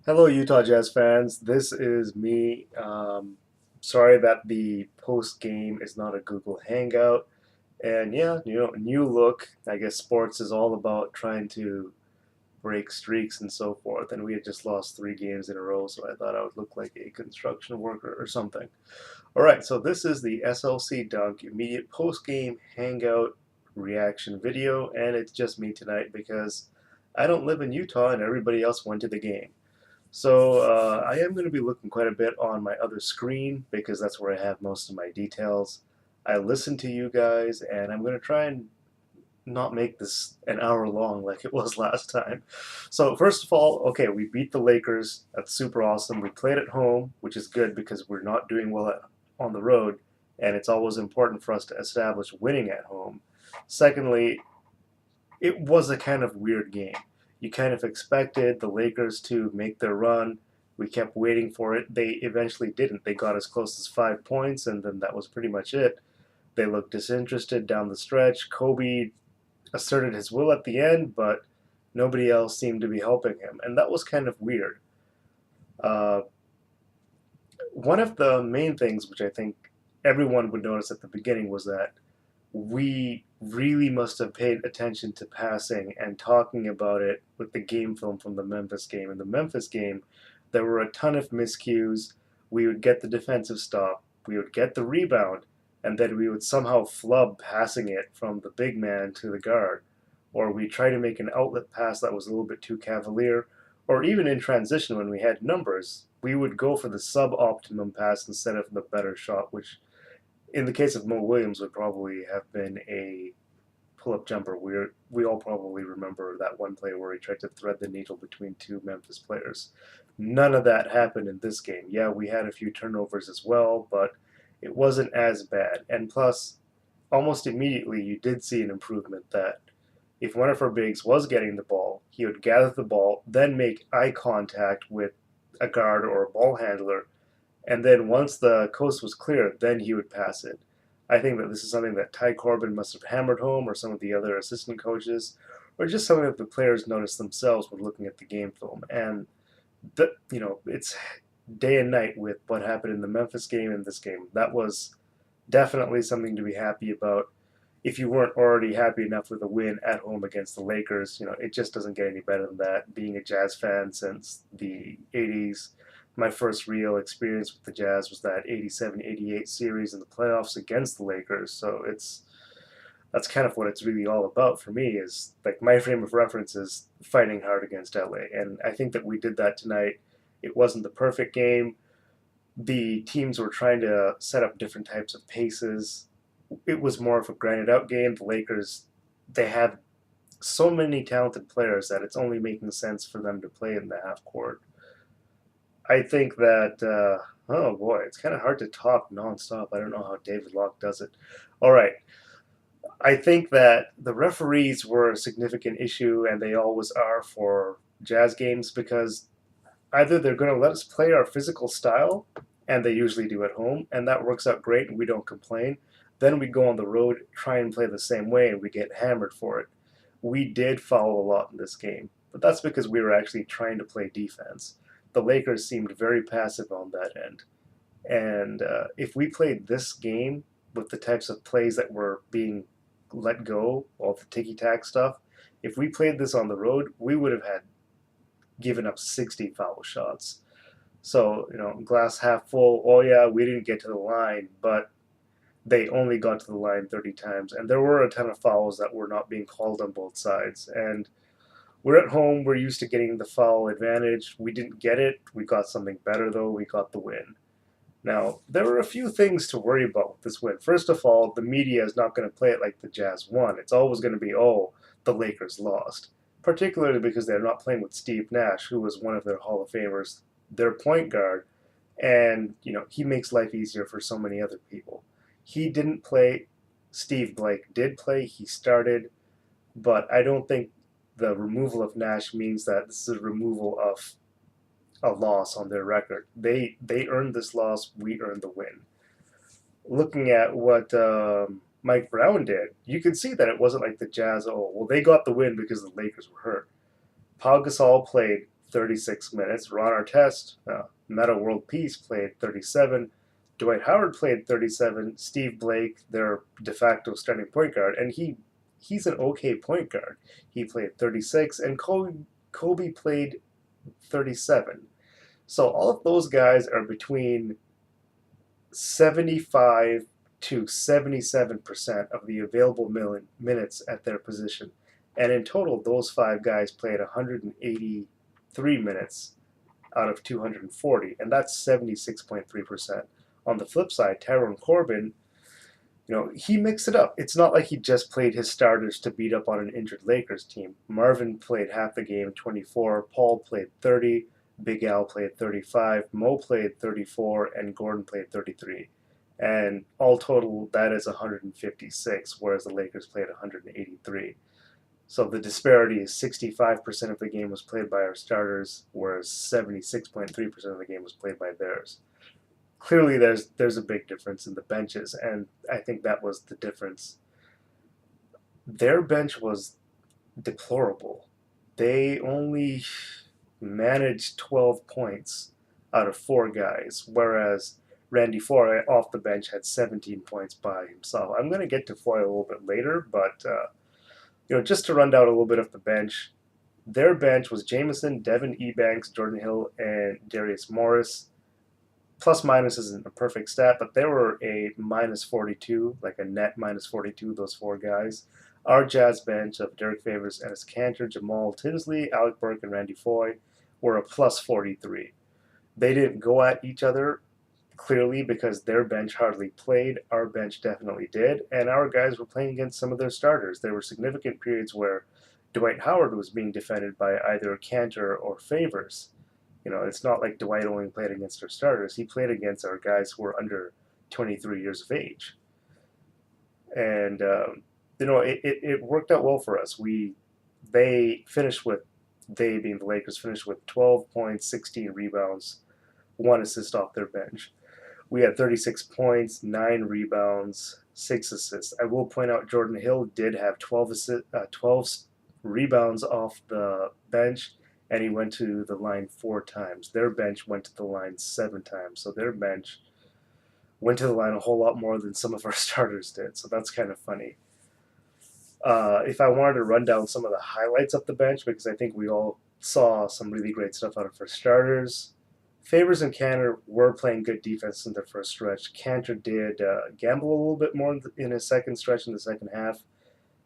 Hello, Utah Jazz fans. This is me. Sorry that the post game is not a Google Hangout. And yeah, new look. I guess sports is all about trying to break streaks and so forth. And we had just lost 3 games in a row, so I thought I would look like a construction worker or something. All right, so this is the SLC Dunk immediate post game Hangout reaction video, and it's just me tonight because I don't live in Utah and everybody else went to the game. So I am going to be looking quite a bit on my other screen because that's where I have most of my details. I listen to you guys, and I'm going to try and not make this an hour long like it was last time. So first of all, okay, we beat the Lakers. That's super awesome. We played at home, which is good because we're not doing well on the road, and it's always important for us to establish winning at home. Secondly, it was a kind of weird game. You kind of expected the Lakers to make their run. We kept waiting for it. They eventually didn't. They got as close as 5 points, and then that was pretty much it. They looked disinterested down the stretch. Kobe asserted his will at the end, but nobody else seemed to be helping him, and that was kind of weird. Uh, One of the main things which I think everyone would notice at the beginning was that we really must have paid attention to passing and talking about it with the game film from the Memphis game. In the Memphis game, there were a ton of miscues. We would get the defensive stop, we would get the rebound, and then we would somehow flub passing it from the big man to the guard. Or we try to make an outlet pass that was a little bit too cavalier, or even in transition when we had numbers, we would go for the sub-optimum pass instead of the better shot, which in the case of Mo Williams would probably have been a pull-up jumper. We all probably remember that one play where he tried to thread the needle between two Memphis players. None of that happened in this game. Yeah, we had a few turnovers as well, but it wasn't as bad. And plus, almost immediately you did see an improvement that if one of our bigs was getting the ball, he would gather the ball, then make eye contact with a guard or a ball handler, and then once the coast was clear, then he would pass it. I think that this is something that Ty Corbin must have hammered home, or some of the other assistant coaches, or just something that the players noticed themselves when looking at the game film. And it's day and night with what happened in the Memphis game and this game. That was definitely something to be happy about. If you weren't already happy enough with a win at home against the Lakers, it just doesn't get any better than that. Being a Jazz fan since the 80s, my first real experience with the Jazz was that 87-88 series in the playoffs against the Lakers. So that's kind of what it's really all about for me, is like my frame of reference is fighting hard against LA. And I think that we did that tonight. It wasn't the perfect game. The teams were trying to set up different types of paces. It was more of a grinded out game. The Lakers, they have so many talented players that it's only making sense for them to play in the half court. I think that, oh boy, it's kind of hard to talk nonstop. I don't know how David Locke does it. All right. I think that the referees were a significant issue, and they always are for Jazz games, because either they're going to let us play our physical style, and they usually do at home, and that works out great, and we don't complain. Then we go on the road, try and play the same way, and we get hammered for it. We did foul a lot in this game, but that's because we were actually trying to play defense. The Lakers seemed very passive on that end. And if we played this game with the types of plays that were being let go, all the ticky tack stuff, if we played this on the road, we would have had given up 60 foul shots. So, glass half full, oh yeah, we didn't get to the line, but they only got to the line 30 times. And there were a ton of fouls that were not being called on both sides. And we're at home, we're used to getting the foul advantage. We didn't get it. We got something better, though. We got the win. Now, there are a few things to worry about with this win. First of all, the media is not going to play it like the Jazz won. It's always going to be, oh, the Lakers lost. Particularly because they're not playing with Steve Nash, who was one of their Hall of Famers, their point guard, and, he makes life easier for so many other people. He didn't play. Steve Blake did play. He started. But I don't think the removal of Nash means that this is a removal of a loss on their record. They earned this loss. We earned the win. Looking at what Mike Brown did, you could see that it wasn't like the Jazz. Oh, well, they got the win because the Lakers were hurt. Pau Gasol played 36 minutes. Ron Artest, Meta World Peace, played 37. Dwight Howard played 37. Steve Blake, their de facto starting point guard, and he's an okay point guard. He played 36, and Kobe played 37. So all of those guys are between 75 to 77% of the available minutes at their position. And in total, those five guys played 183 minutes out of 240, and that's 76.3%. On the flip side, Tyrone Corbin, he mixed it up. It's not like he just played his starters to beat up on an injured Lakers team. Marvin played half the game, 24. Paul played 30. Big Al played 35. Mo played 34, and Gordon played 33. And all total, that is 156, whereas the Lakers played 183. So the disparity is 65% of the game was played by our starters, whereas 76.3% of the game was played by theirs. Clearly, there's a big difference in the benches, and I think that was the difference. Their bench was deplorable. They only managed 12 points out of 4 guys, whereas Randy Foye off the bench had 17 points by himself. I'm going to get to Foye a little bit later, but just to run down a little bit of the bench, their bench was Jameson, Devin Ebanks, Jordan Hill, and Darius Morris. Plus minus isn't a perfect stat, but they were a minus 42, like a net minus 42, those 4 guys. Our Jazz bench of Derek Favors, Enes Kanter, Jamal Tinsley, Alec Burke, and Randy Foye were a plus 43. They didn't go at each other, clearly, because their bench hardly played. Our bench definitely did, and our guys were playing against some of their starters. There were significant periods where Dwight Howard was being defended by either Kanter or Favors. It's not like Dwight only played against our starters. He played against our guys who were under 23 years of age. And, it worked out well for us. They finished with, they being the Lakers, finished with 12 points, 16 rebounds, 1 assist off their bench. We had 36 points, 9 rebounds, 6 assists. I will point out Jordan Hill did have 12 rebounds off the bench, and he went to the line 4 times. Their bench went to the line 7 times. So their bench went to the line a whole lot more than some of our starters did. So that's kind of funny. If I wanted to run down some of the highlights of the bench, because I think we all saw some really great stuff out of our starters. Favors and Kanter were playing good defense in their first stretch. Kanter did gamble a little bit more in his second stretch in the second half.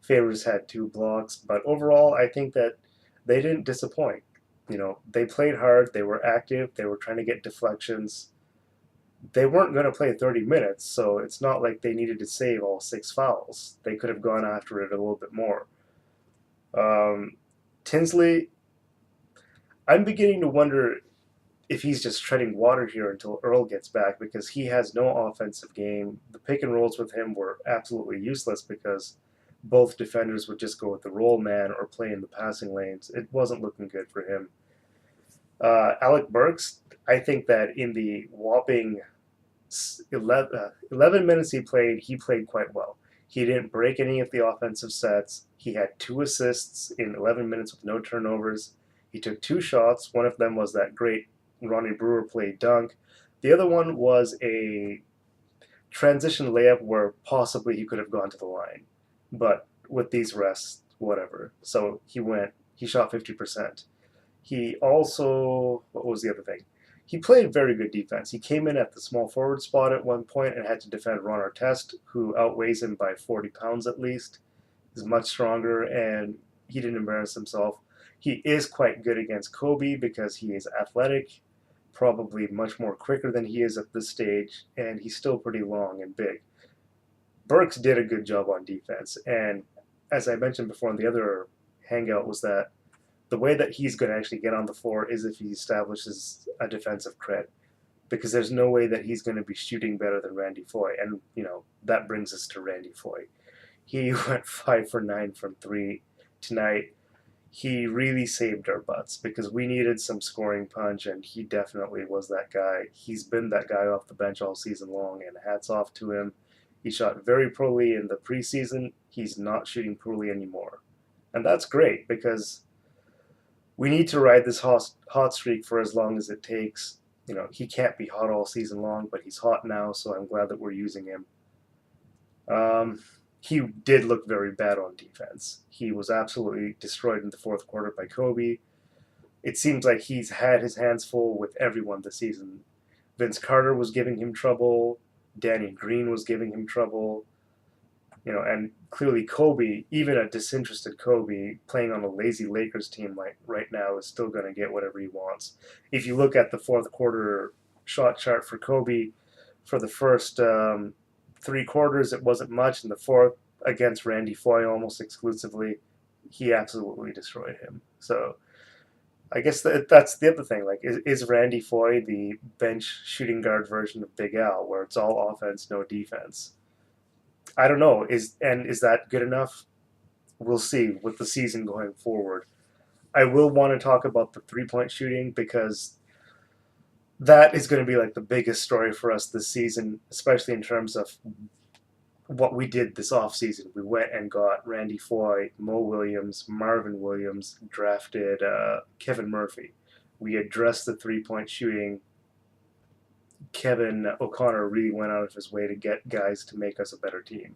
Favors had 2 blocks. But overall, I think that they didn't disappoint. They played hard, they were active, they were trying to get deflections. They weren't going to play 30 minutes, so it's not like they needed to save all 6 fouls. They could have gone after it a little bit more. Tinsley, I'm beginning to wonder if he's just treading water here until Earl gets back, because he has no offensive game. The pick and rolls with him were absolutely useless because both defenders would just go with the roll man or play in the passing lanes. It wasn't looking good for him. Alec Burks, I think that in the whopping 11 minutes he played quite well. He didn't break any of the offensive sets. He had 2 assists in 11 minutes with no turnovers. He took 2 shots. One of them was that great Ronnie Brewer play dunk. The other one was a transition layup where possibly he could have gone to the line. But with these rests, whatever. So he shot 50%. He also, what was the other thing? He played very good defense. He came in at the small forward spot at one point and had to defend Ron Artest, who outweighs him by 40 pounds at least. He's much stronger, and he didn't embarrass himself. He is quite good against Kobe because he is athletic, probably much more quicker than he is at this stage, and he's still pretty long and big. Burks did a good job on defense, and as I mentioned before in the other hangout, was that the way that he's going to actually get on the floor is if he establishes a defensive cred, because there's no way that he's going to be shooting better than Randy Foye, and that brings us to Randy Foye. He went 5 for 9 from 3 tonight. He really saved our butts because we needed some scoring punch, and he definitely was that guy. He's been that guy off the bench all season long, and hats off to him. He shot very poorly in the preseason. He's not shooting poorly anymore. And that's great because We need to ride this hot streak for as long as it takes. He can't be hot all season long, but he's hot now, so I'm glad that we're using him. Um, he did look very bad on defense. He was absolutely destroyed in the fourth quarter by Kobe. It seems like he's had his hands full with everyone this season. Vince Carter was giving him trouble. Danny Green was giving him trouble. And clearly Kobe, even a disinterested Kobe playing on a lazy Lakers team like right now, is still going to get whatever he wants. If you look at the fourth quarter shot chart for Kobe, for the first 3 quarters, it wasn't much. In the fourth, against Randy Foye almost exclusively, he absolutely destroyed him. So I guess that's the other thing. Like, is Randy Foye the bench shooting guard version of Big Al, where it's all offense, no defense? I don't know. Is that good enough? We'll see with the season going forward. I will want to talk about the 3-point shooting because that is going to be like the biggest story for us this season, especially in terms of what we did this offseason. We went and got Randy Foye, Mo Williams, Marvin Williams, drafted Kevin Murphy. We addressed the 3-point shooting. Kevin O'Connor really went out of his way to get guys to make us a better team.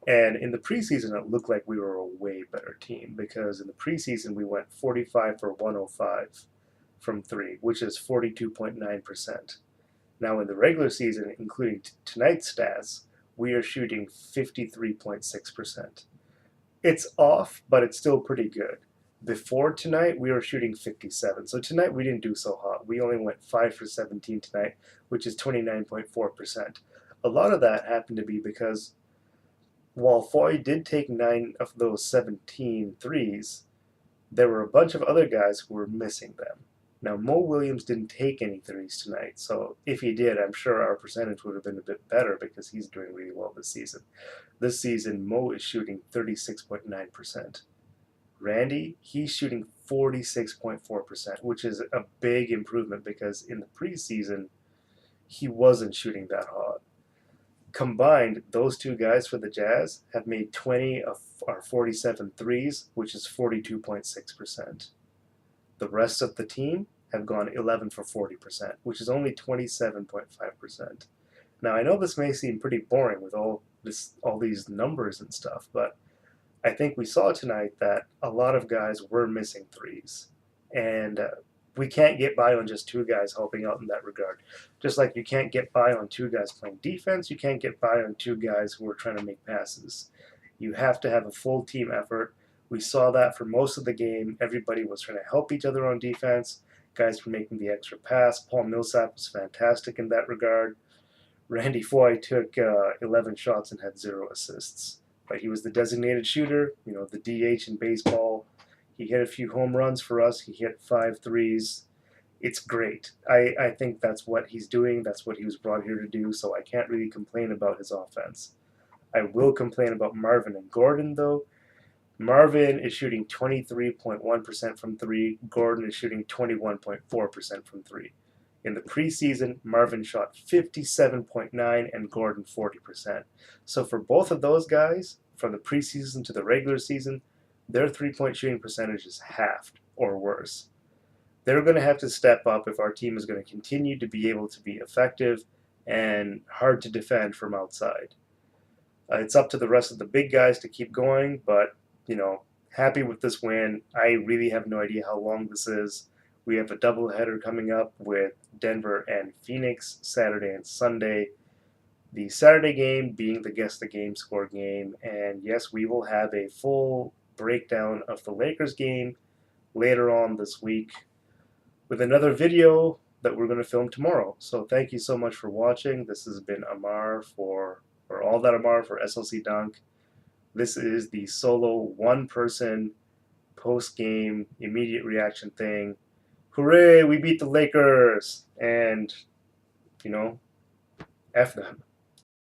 And in the preseason, it looked like we were a way better team because in the preseason, we went 45 for 105 from three, which is 42.9%. Now, in the regular season, including tonight's stats, we are shooting 53.6%. It's off, but it's still pretty good. Before tonight, we were shooting 57. So tonight, we didn't do so hot. We only went 5 for 17 tonight, which is 29.4%. A lot of that happened to be because while Foye did take 9 of those 17 threes, there were a bunch of other guys who were missing them. Now, Mo Williams didn't take any threes tonight, so if he did, I'm sure our percentage would have been a bit better because he's doing really well this season. This season, Mo is shooting 36.9%. Randy, he's shooting 46.4%, which is a big improvement because in the preseason, he wasn't shooting that hot. Combined, those two guys for the Jazz have made 20 of our 47 threes, which is 42.6%. The rest of the team have gone 11 for 40%, which is only 27.5%. Now, I know this may seem pretty boring with all these numbers and stuff, but I think we saw tonight that a lot of guys were missing threes, and we can't get by on just two guys helping out in that regard. Just like you can't get by on two guys playing defense, you can't get by on two guys who are trying to make passes. You have to have a full team effort. We saw that for most of the game. Everybody was trying to help each other on defense. Guys were making the extra pass. Paul Millsap was fantastic in that regard. Randy Foye took 11 shots and had 0 assists. But he was the designated shooter, the DH in baseball. He hit a few home runs for us. He hit 5 threes. It's great. I think that's what he's doing. That's what he was brought here to do, so I can't really complain about his offense. I will complain about Marvin and Gordon, though. Marvin is shooting 23.1% from 3. Gordon is shooting 21.4% from 3. In the preseason, Marvin shot 57.9 and Gordon 40%. So for both of those guys, from the preseason to the regular season, their 3-point shooting percentage is halved or worse. They're going to have to step up if our team is going to continue to be able to be effective and hard to defend from outside. It's up to the rest of the big guys to keep going, but, happy with this win. I really have no idea how long this is. We have a doubleheader coming up with Denver and Phoenix Saturday and Sunday. The Saturday game being the Guess the Game Score game. And yes, we will have a full breakdown of the Lakers game later on this week with another video that we're going to film tomorrow. So thank you so much for watching. This has been Amar for SLC Dunk. This is the solo one-person post-game immediate reaction thing. Hooray, we beat the Lakers! And, F them.